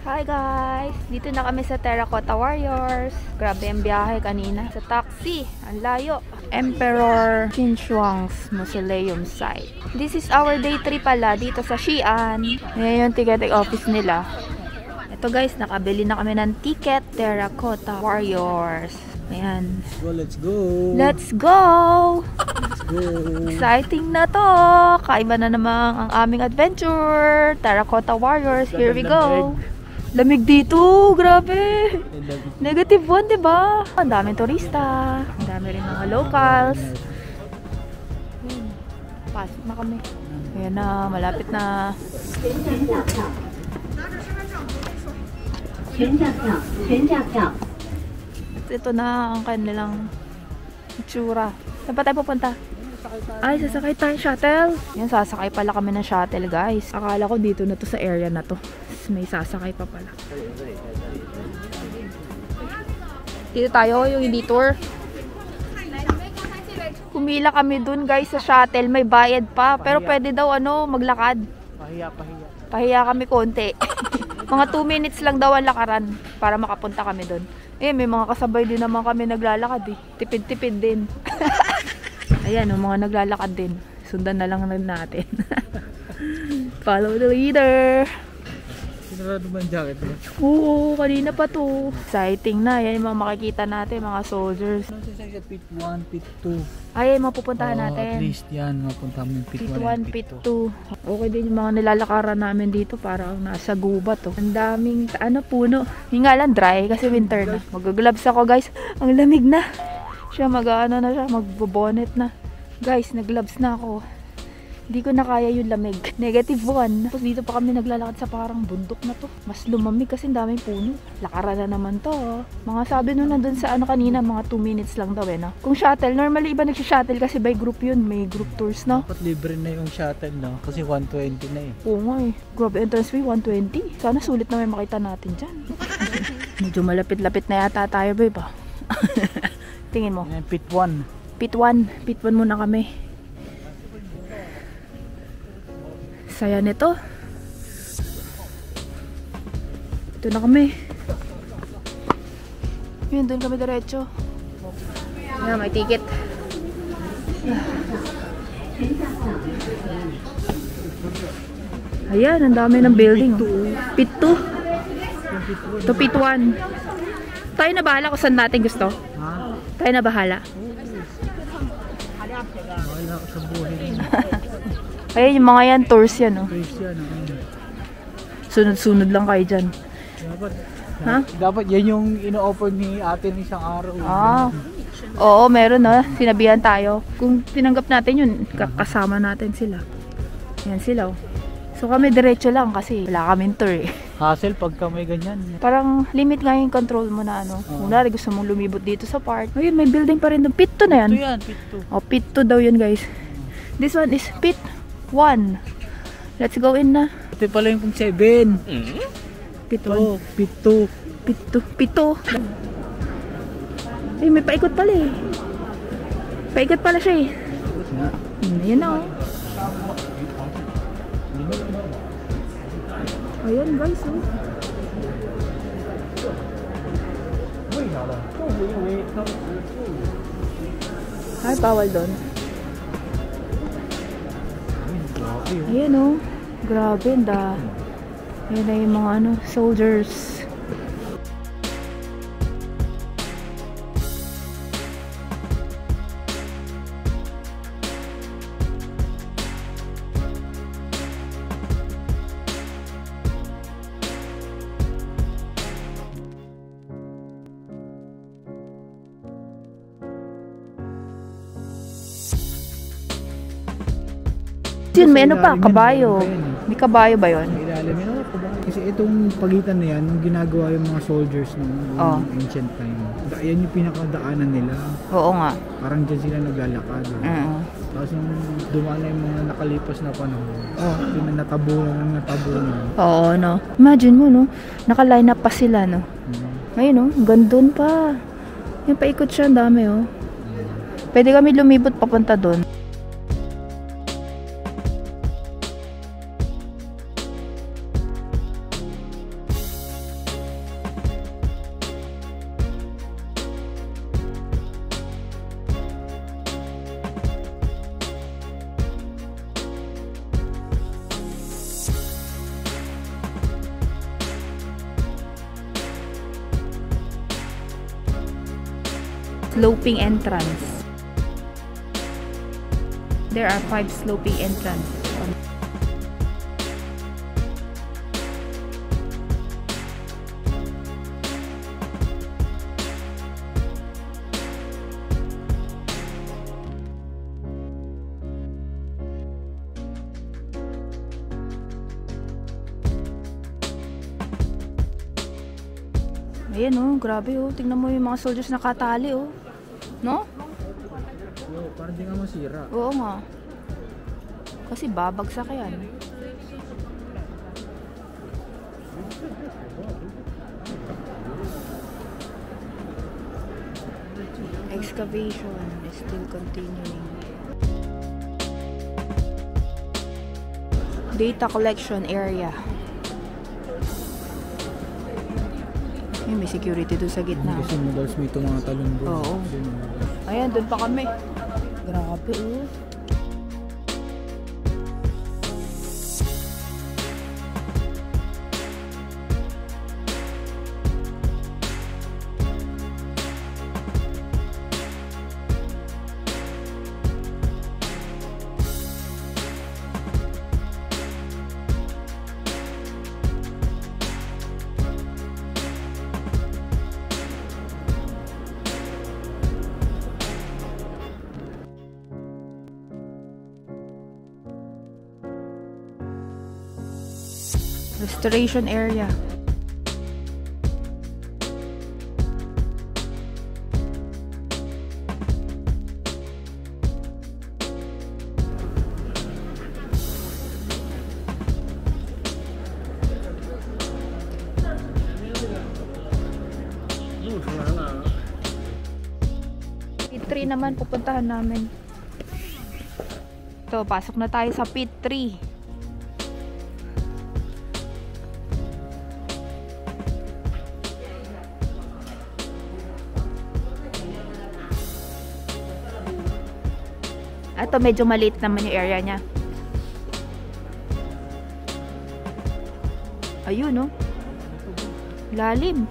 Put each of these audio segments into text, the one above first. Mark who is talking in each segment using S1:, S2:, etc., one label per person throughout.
S1: Hi guys! Dito na kami sa Terracotta Warriors. Grabe ang biyahe kanina. Sa taxi. Ang layo. Emperor Qinhuang's Mausoleum site. This is our day 3 pala dito sa Xi'an. Ngayon yung ticket office nila. Ito guys, nakabili na kami ng ticket. Terracotta Warriors. Ayan.
S2: Let's go!
S1: Let's go!
S2: Let's go!
S1: Exciting na to! Kaiba na namang ang aming adventure. Terracotta Warriors. Here we go. Lamig dito, grabe. -1, 'di ba? Ang daming turista, ang dami rin mga locals. Pasok na kami. Ayan na, malapit na. Ito na ang kanilang itsura. Saan pa tayo pupunta? Ay, sasakay tayo shuttle. Yan, sasakay pala kami ng shuttle, guys. Akala ko dito na to sa area na to. May sasakay pa pala. Dito tayo, yung detour. Kumila kami dun, guys, sa shuttle. May bayad pa. Pero pwede daw, maglakad. Pahiya kami konti. Mga 2 minutes lang daw ang lakaran para makapunta kami dun. Eh, may mga kasabay din naman kami naglalakad eh. Tipid-tipid din. Ayan, mga naglalakad din. Sundan na lang rin natin. Follow the leader.
S2: Sinarado ba ang jacket mo?
S1: Oo, kanina pa to. Exciting na. Yan yung mga makikita natin, mga soldiers.
S2: Pit 1, Pit 2.
S1: Ay, mapupuntahan natin.
S2: At least yan, mapunta mo yung Pit 1
S1: and Pit 2. Okay din yung mga nilalakaran namin dito. Parang nasa gubat to. Ang daming, puno. Yung nga lang dry kasi winter na. Mag-gloves ako, guys. Ang lamig na. Siya na siya, magbo-bonnet na. Guys, nag-gloves na ako. Hindi ko na kaya yung lamig. -1. Tapos dito pa kami naglalakad sa parang bundok na to. Mas lumamig kasi daming puno. Lakaran na naman to. Mga sabi nung nandun sa kanina, mga 2 minutes lang daw no? Kung shuttle, normally iba nag-shuttle kasi by group yun. May group tours na.
S2: Dapat libre na yung shuttle, no? Kasi 120 na eh.
S1: Oo nga eh. Grabe, entrance fee 120. Sana sulit na may makita natin dyan. Medyo malapit-lapit na yata tayo, babe. Tingin mo.
S2: Pit 1.
S1: Pit 1. Pit 1 muna kami. Saya nito. Ito na kami. Yun, doon kami diretso. Ayan, may ticket. Ayan, ang dami ng building. Pit 2. Ito Pit 1. Tayo na bahala kung saan natin gusto. Tayo na bahala.
S2: Wala ka sa buhay.
S1: Ayan, yung mga yan, tours yan, oh.
S2: Tours yan,
S1: Sunod-sunod lang kayo dyan.
S2: Dapat yan yung ino-offer ni ate ng isang araw.
S1: Oo, meron, no? Sinabihan tayo. Kung tinanggap natin yun, kasama natin sila. Yan sila, oh. So kami diretso lang kasi wala kaming tour, eh.
S2: Hassle pagka may ganyan.
S1: Parang limit nga yung control mo na, Kung nari gusto mong lumibot dito sa park. Ayun, may building pa rin doon. Pit 2 na yan.
S2: Pit 2 yan, Pit 2.
S1: Oh, Pit 2 daw yun, guys. This one is Pit 1. Let's go in na.
S2: Ito pala yung 7.
S1: Pit 1.
S2: Pit 2.
S1: Pit 2. Pit 2. Ay, may paikot pala eh. Paikot pala siya eh. Ayan na, oh. Ayan, guys, oh. Ay, bawal doon. Ayan, oh. Grabe, ayan na yung mga soldiers. Yun, may pa, kabayo. May kabayo ba yun?
S2: Ilalim yun, kasi itong pagitan na yan, yung ginagawa yung mga soldiers ng ancient time. Yan yung pinakadaanan nila.
S1: Oo nga.
S2: Parang dyan sila naglalakad. Tapos yung dumaan na yung mga nakalipas na panahon. Yung natabunan.
S1: Oo, no. Imagine mo, no? Naka-line up pa sila, no? Ayun, no? Gandun pa. Yung paikot siya, ang dami, oh. Pwede kami lumibot papunta doon. Sloping entrance. There are 5 sloping entrance. Ayan oh, grabe oh. Tingnan mo yung mga soldiers nakatali oh. No?
S2: Oo, parang di nga masira.
S1: Oo nga. Kasi babagsak yan. Excavation is still continuing. Data collection area. May security doon sa gitna.
S2: Kasi models may itong mga talong doon.
S1: Oo. Ayan, doon pa kami. Grabe oh. Restoration area. Pit 3 naman pupuntahan namin. Ito, pasok na tayo sa Pit 3. Ito medyo maliit naman yung area niya. Ayun no. Lalim.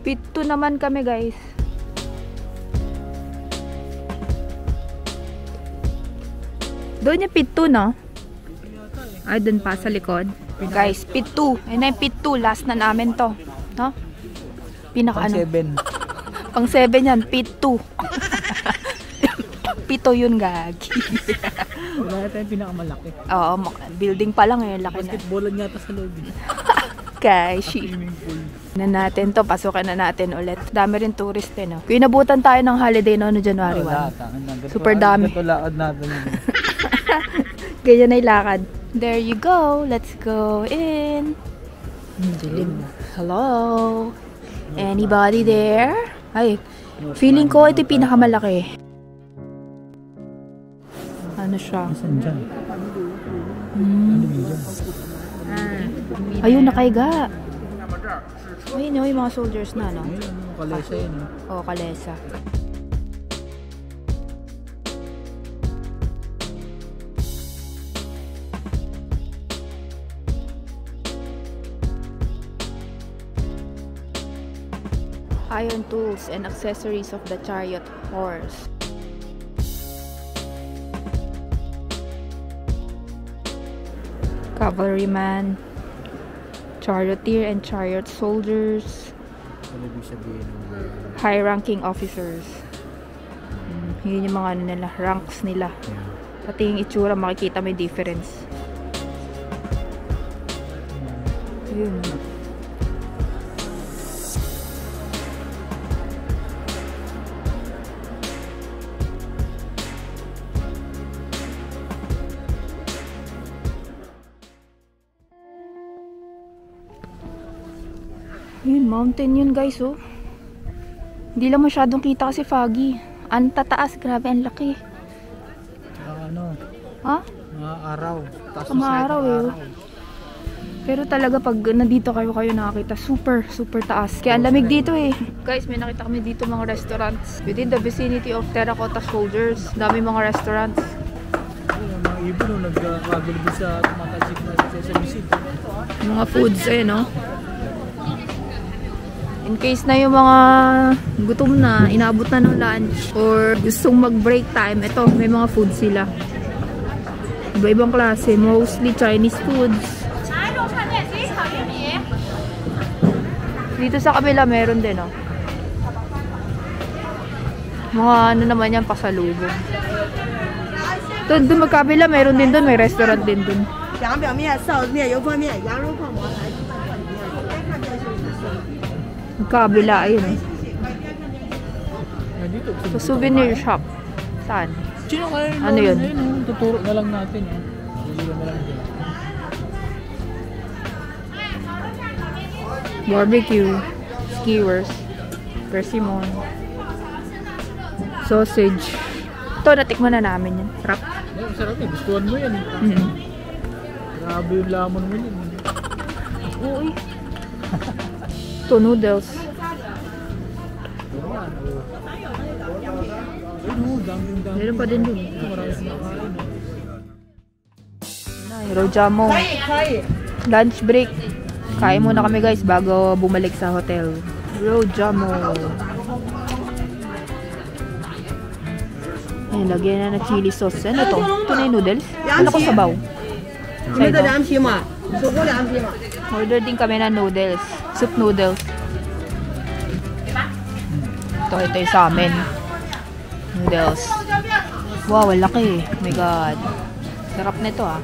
S1: Pit 2 naman kami guys. Doon yung Pit 2 no? Ay doon pa sa likod. Guys, Pit 2. Ayun na yung Pit 2. Last na namin to. No? Pinaka ano? Pang 7 yan. Pit 2. Pito yun gagi.
S2: Wala tayong pinakamalaki.
S1: Oo, building pa lang eh. Laki na.
S2: Basketballan yata sa loob.
S1: Guys, na natin to, pasukan na natin ulit. Dami rin tourist eh, no? Kinabutan tayo ng holiday no, January 1. Super dami.
S2: Ito lakad natin.
S1: Ganyan na yung lakad. There you go. Let's go in. Dilim. Hello? Anybody there? Ay, feeling ko ito yung pinakamalaki. Ano siya?
S2: Saan dyan?
S1: Ayun, nakaiga. Ayun yung mga soldiers na, no?
S2: Ayun, kalesa yun.
S1: Oo, kalesa. Iron tools and accessories of the chariot horse. Cavalryman, charioteer and chariot soldiers, high-ranking officers. Yun yung mga ano nila, ranks nila. Pati yung itsura, makikita may difference. Yun. Yun, mountain yun guys, oh. Hindi lang masyadong kita kasi foggy. Ang tataas, grabe, ang laki.
S2: Ano?
S1: Ha?
S2: Mga araw. Taas
S1: Mga araw, eh. Pero talaga pag nandito kayo nakakita, super taas. Kaya ang lamig dito eh. Guys, may nakita kami dito mga restaurants. Within the vicinity of Terracotta Soldiers. Dami mga restaurants.
S2: Yung mga ibon no, nagkakagulo sa tumatalsik na Sesame Seed.
S1: Mga foods eh, no? In case na yung mga gutom na, inabot na ng lunch, or gustong mag-break time, ito, may mga food sila. Iba-ibang klase, mostly Chinese foods. Dito sa kabila, meron din, oh. Mga ano naman yan, pasalubong. Doon magkabila, meron din doon, may restaurant din doon. Magkabila, ayun. So, souvenir shop. Saan?
S2: Sino kayo?
S1: Ano yun?
S2: Tuturo na lang natin. Hindi na lang din.
S1: Barbecue, skewers, persimmon, sausage. Ito, natikman na namin yan. Sarap.
S2: Ay, sarap eh. Gustuhan mo yan. Grabe yung lamon mo yan.
S1: Uy. Ito, noodles. Meron pa din dun. Rojamo. Lunch break. Kain muna kami guys bago bumalik sa hotel. Rojamo. Ay, lagyan na ng chili sauce. Ano to? Ito na yung noodles? Ano ko sabaw? Order din kami ng noodles. Soup noodles. Ito yung sa amin. Noodles. Wow, ang laki. Oh my god. Sarap nito ah.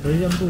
S2: Ayan po.